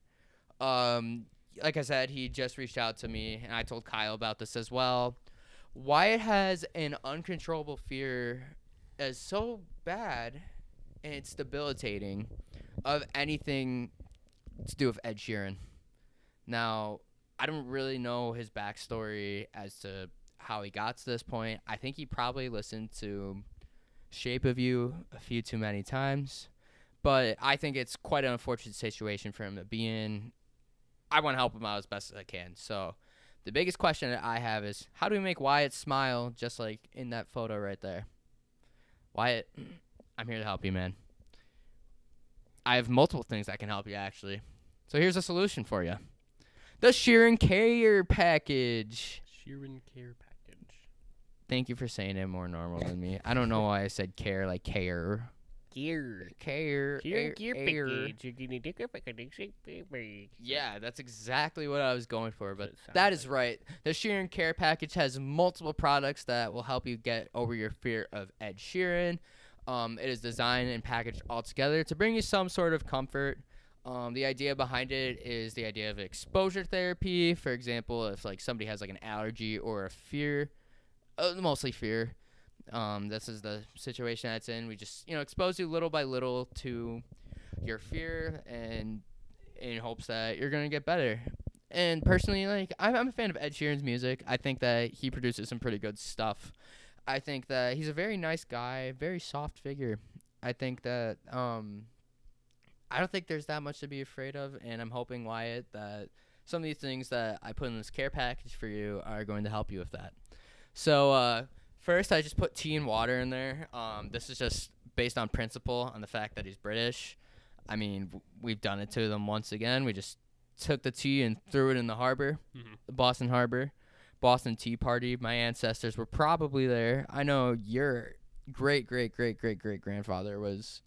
like I said, he just reached out to me, and I told Kyle about this as well. Wyatt has an uncontrollable fear that's so bad and it's debilitating of anything to do with Ed Sheeran. Now, I don't really know his backstory as to how he got to this point. I think he probably listened to Shape of You a few too many times. But I think it's quite an unfortunate situation for him to be in. I want to help him out as best as I can. So the biggest question that I have is, how do we make Wyatt smile just like in that photo right there? Wyatt, I'm here to help you, man. I have multiple things that can help you, actually. So here's a solution for you. The Sheeran Care Package. Sheeran Care Package. Thank you for saying it more normal than me. I don't know why I said care like care. Gear. Care. Sheeran Care air. Package. Yeah, that's exactly what I was going for, but That's what it that sounds is right. The Sheeran Care Package has multiple products that will help you get over your fear of Ed Sheeran. It is designed and packaged all together to bring you some sort of comfort. The idea behind it is the idea of exposure therapy. For example, if like somebody has like an allergy or a fear, mostly fear, this is the situation that's in. We just expose you little by little to your fear, and in hopes that you're gonna get better. And personally, like I'm a fan of Ed Sheeran's music. I think that he produces some pretty good stuff. I think that he's a very nice guy, very soft figure. I think that I don't think there's that much to be afraid of, and I'm hoping, Wyatt, that some of these things that I put in this care package for you are going to help you with that. So first, I just put tea and water in there. This is just based on principle, on the fact that he's British. I mean, we've done it to them once again. We just took the tea and threw it in the harbor, the Boston Harbor. Boston Tea Party. My ancestors were probably there. I know your great-great-great-great-great-grandfather was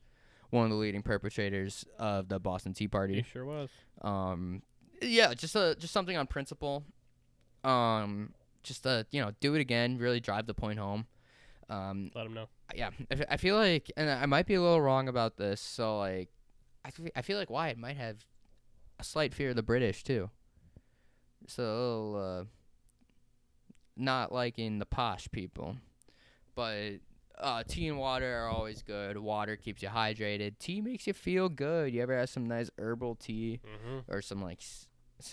one of the leading perpetrators of the Boston Tea Party. He sure was. Yeah, just something on principle. Just do it again. Really drive the point home. Let him know. Yeah, I feel like, and I might be a little wrong about this. So like, I feel like Wyatt might have a slight fear of the British too. So not liking the posh people, but tea and water are always good. Water keeps you hydrated. Tea makes you feel good. You ever have some nice herbal tea or some like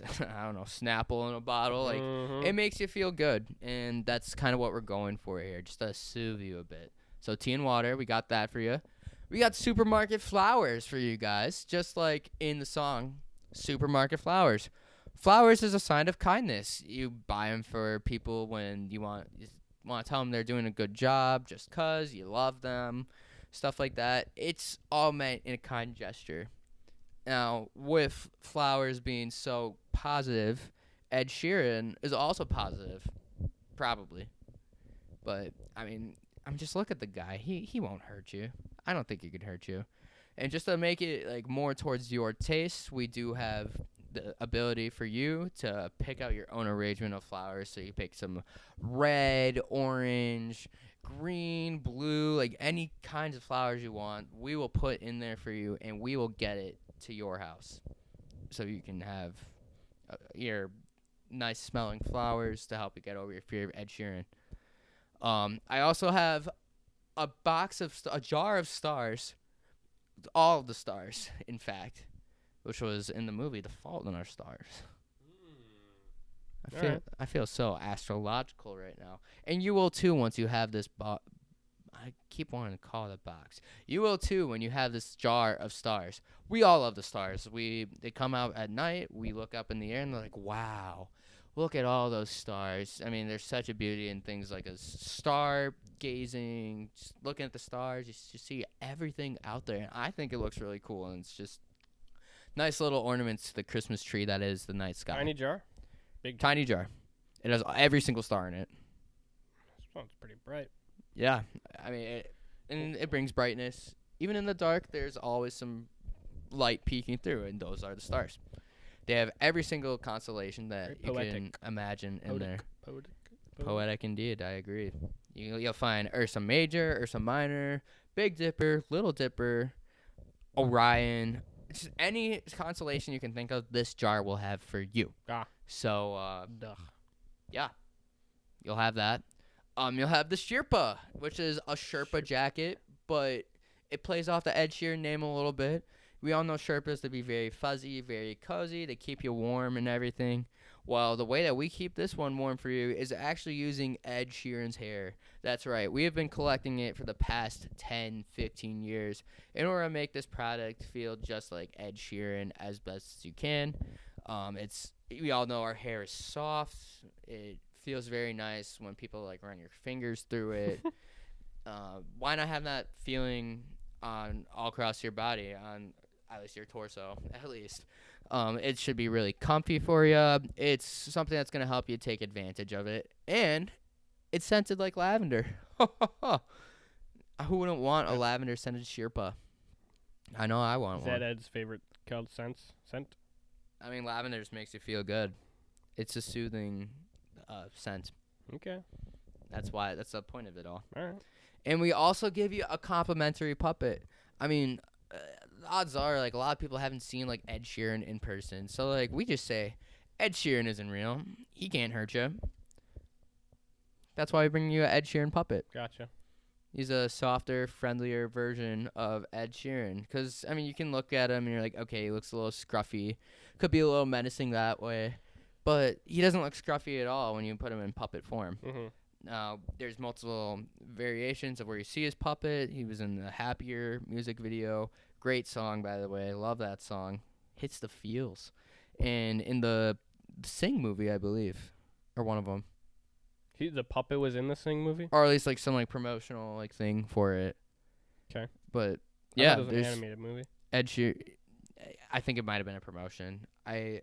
I don't know, Snapple in a bottle? Like it makes you feel good, and that's kind of what we're going for here, just to soothe you a bit. So tea and water, we got that for you. We got supermarket flowers for you guys, just like in the song, supermarket flowers. Flowers is a sign of kindness. You buy them for people when you want to tell them they're doing a good job, just 'cause you love them, stuff like that. It's all meant in a kind gesture. Now, with flowers being so positive, Ed Sheeran is also positive, probably. But I mean, just look at the guy. He won't hurt you. I don't think he could hurt you. And just to make it like more towards your taste, we do have the ability for you to pick out your own arrangement of flowers. So you pick some red, orange, green, blue, like any kinds of flowers you want. We will put in there for you, and we will get it to your house, so you can have your nice smelling flowers to help you get over your fear of Ed Sheeran. I also have a jar of stars, all of the stars, in fact, which was in the movie The Fault in Our Stars. I feel so astrological right now. And you will too once you have this I keep wanting to call it a box. You will too when you have this jar of stars. We all love the stars. They come out at night, we look up in the air and they're like, wow, look at all those stars. I mean, there's such a beauty in things like a star gazing, just looking at the stars. You just see everything out there. And I think it looks really cool, and it's just nice little ornaments to the Christmas tree that is the night sky. Tiny jar? Big Tiny jar. It has every single star in it. Sounds pretty bright. Yeah. I mean, and it brings brightness. Even in the dark, there's always some light peeking through, and those are the stars. They have every single constellation that Very you can poetic. imagine in there. Poetic. Poetic indeed, I agree. You'll find Ursa Major, Ursa Minor, Big Dipper, Little Dipper, Orion. Just any constellation you can think of, this jar will have for you. Ah. So, Duh. yeah, you'll have that. You'll have the Sherpa, which is a Sherpa jacket, but it plays off the Ed Sheeran name a little bit. We all know Sherpas to be very fuzzy, very cozy. They keep you warm and everything. Well, the way that we keep this one warm for you is actually using Ed Sheeran's hair. That's right. We have been collecting it for the past 10, 15 years in order to make this product feel just like Ed Sheeran as best as you can. We all know our hair is soft. It feels very nice when people like run your fingers through it. Why not have that feeling on all across your body, on at least your torso, at least? It should be really comfy for you. It's something that's gonna help you take advantage of it, and it's scented like lavender. Who wouldn't want a lavender scented Sherpa? I know I want Is one. that Ed's favorite colored scent? I mean, lavender just makes you feel good. It's a soothing scent. Okay. That's the point of it all. All right. And we also give you a complimentary puppet. I mean, odds are, like, a lot of people haven't seen, like, Ed Sheeran in person. So, like, we just say, Ed Sheeran isn't real. He can't hurt you. That's why we bring you an Ed Sheeran puppet. Gotcha. He's a softer, friendlier version of Ed Sheeran. Because, I mean, you can look at him and you're like, okay, he looks a little scruffy. Could be a little menacing that way. But he doesn't look scruffy at all when you put him in puppet form. Mm-hmm. There's multiple variations of where you see his puppet. He was in the Happier music video. Great song, by the way. Love that song. Hits the feels. And in the Sing movie, I believe, or one of them. The puppet was in the Sing movie? Or at least like some like promotional like thing for it. Okay. But I yeah, thought it was an there's animated movie. Ed Sheeran. I think it might have been a promotion. I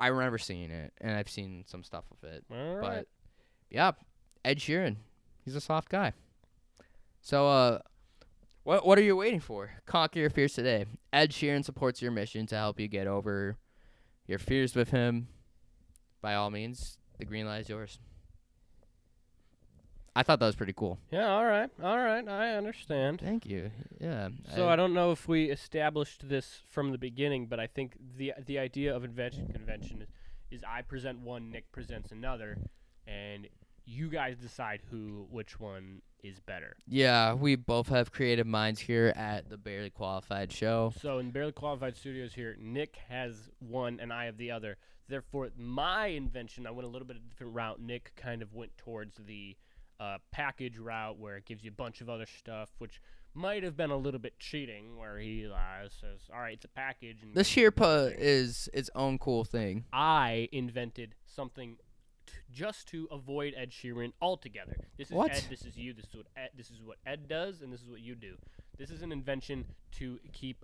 remember seeing it, and I've seen some stuff of it. All right. But yeah, Ed Sheeran, he's a soft guy. So what are you waiting for? Conquer your fears today. Ed Sheeran supports your mission to help you get over your fears with him. By all means, the green light is yours. I thought that was pretty cool. Yeah, all right. I understand. Thank you. Yeah. So I don't know if we established this from the beginning, but I think the idea of invention convention is I present one, Nick presents another, and you guys decide which one is better. Yeah, we both have creative minds here at the Barely Qualified show. So in Barely Qualified Studios here, Nick has one and I have the other. Therefore, my invention, I went a little bit of a different route. Nick kind of went towards the package route where it gives you a bunch of other stuff, which might have been a little bit cheating, where he says, all right, it's a package. And The Sherpa is its own cool thing. I invented something just to avoid Ed Sheeran altogether. This is What? Ed, this is you, this is what Ed does, and this is what you do. This is an invention to keep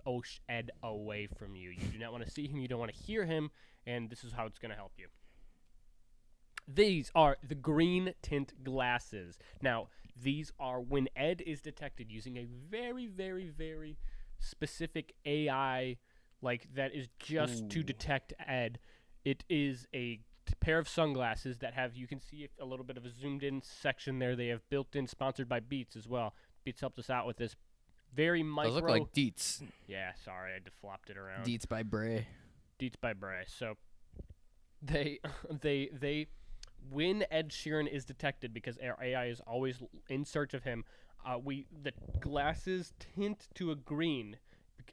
Ed away from you. You do not want to see him, you don't want to hear him, and this is how it's going to help you. These are the green tint glasses. Now, these are when Ed is detected using a very, very, very specific AI, like that is just to detect Ed. It is a pair of sunglasses that have, you can see a little bit of a zoomed in section there. They have built in, sponsored by Beats as well. Beats helped us out with this very micro. Those look like Deets. Yeah, sorry, I flopped it around. Deets by Bray. Deets by Bray. So they when Ed Sheeran is detected, because our AI is always in search of him, the glasses tint to a green,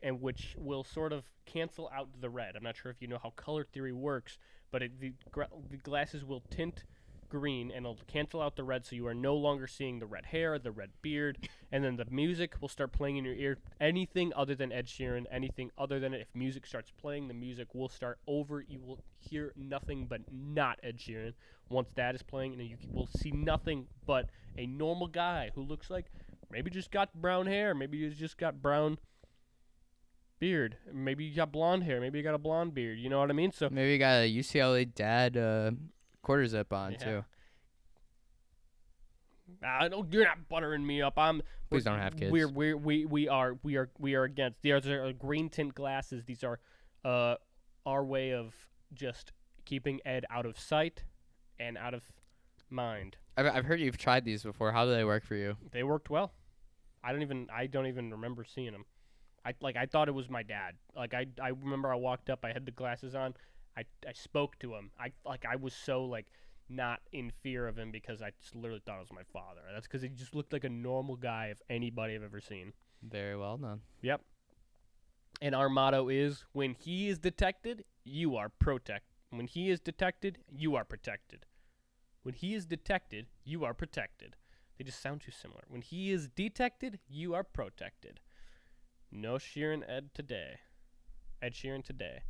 and which will sort of cancel out the red. I'm not sure if you know how color theory works, but the glasses will tint green and it'll cancel out the red, so you are no longer seeing the red hair, the red beard, and then the music will start playing in your ear. Anything other than Ed Sheeran, anything other than it, if music starts playing, the music will start over. You will hear nothing but not Ed Sheeran once that is playing, and you will see nothing but a normal guy who looks like maybe just got brown hair, maybe he's just got brown beard, maybe you got blonde hair, maybe you got a blonde beard, you know what I mean? So Maybe you got a UCLA dad quarter zip on Yeah. too. Don't, you're not buttering me up. Please don't have kids. We are against. These are green tint glasses. These are our way of just keeping Ed out of sight and out of mind. I've heard you've tried these before. How do they work for you? They worked well. I don't even remember seeing them. I thought it was my dad. Like I remember I walked up. I had the glasses on. I spoke to him. I was so like not in fear of him because I just literally thought it was my father. That's because he just looked like a normal guy if anybody I've ever seen. Very well done. Yep. And our motto is: when he is detected, you are protected. When he is detected, you are protected. When he is detected, you are protected. They just sound too similar. When he is detected, you are protected. No Sheeran Ed today. Ed Sheeran today.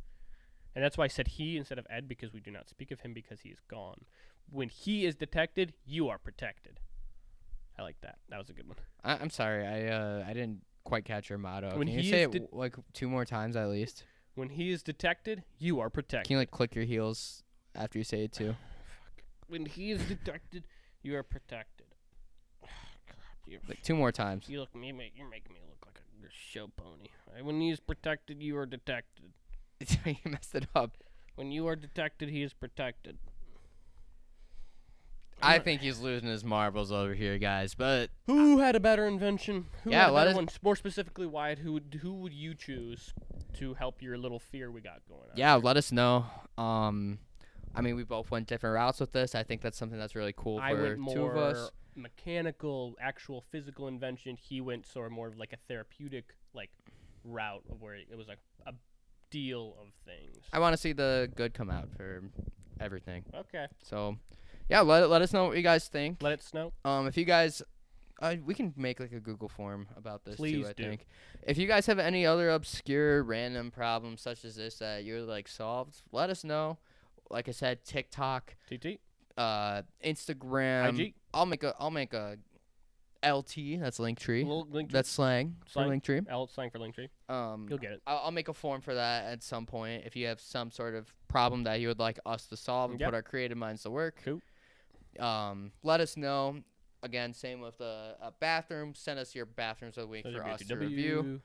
And that's why I said he instead of Ed, because we do not speak of him because he is gone. When he is detected, you are protected. I like that. That was a good one. I'm sorry. I didn't quite catch your motto. When Can you he say is it like 2 more times at least? When he is detected, you are protected. Can you like click your heels after you say it too? When he is detected, you are protected. Like 2 more times. You're making me look like a show pony. Right? When he is protected, you are detected. You messed it up. When you are detected, he is protected. I think he's losing his marbles over here, guys. But who had a better invention? Who Yeah, had a let better us- one? More specifically, Wyatt, who would you choose to help your little fear we got going on? yeah, let us know. I mean, we both went different routes with this. I think that's something that's really cool I for went more 2 of us. mechanical, actual physical invention. He went sort of more of like a therapeutic like route of where it was like a deal of things. I want to see the good come out for everything. Okay, So, yeah, let us know what you guys think. let it snow. If you guys, we can make like a Google form about this Please too. I do. think if you guys have any other obscure random problems such as this that you're like solved, let us know. Like I said, TikTok, TT, Instagram. IG. I'll make a LT. That's Linktree. Little Linktree. That's slang for Slang. Linktree. Slang for Linktree. You'll get it. I'll make a form for that at some point. If you have some sort of problem that you would like us to solve and Yep. put our creative minds to work, Cool. let us know. Again, same with the bathroom. Send us your bathrooms of the week for us to review.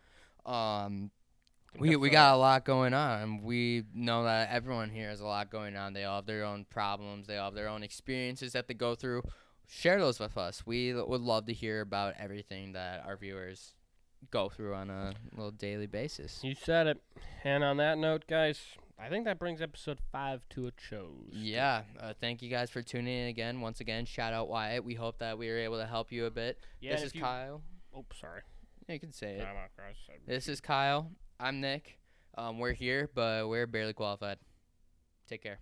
We got a lot going on, and we know that everyone here has a lot going on. They all have their own problems. They all have their own experiences that they go through. Share those with us. We would love to hear about everything that our viewers go through on a little daily basis. You said it. And on that note, guys, I think that brings episode 5 to a close. Yeah. Thank you guys for tuning in again. Once again, shout out Wyatt. We hope that we were able to help you a bit. Yeah, This and is if you- Kyle. Oh, sorry. Yeah, you can say it. I'm not gonna say- This is Kyle. I'm Nick. We're here, but we're barely qualified. Take care.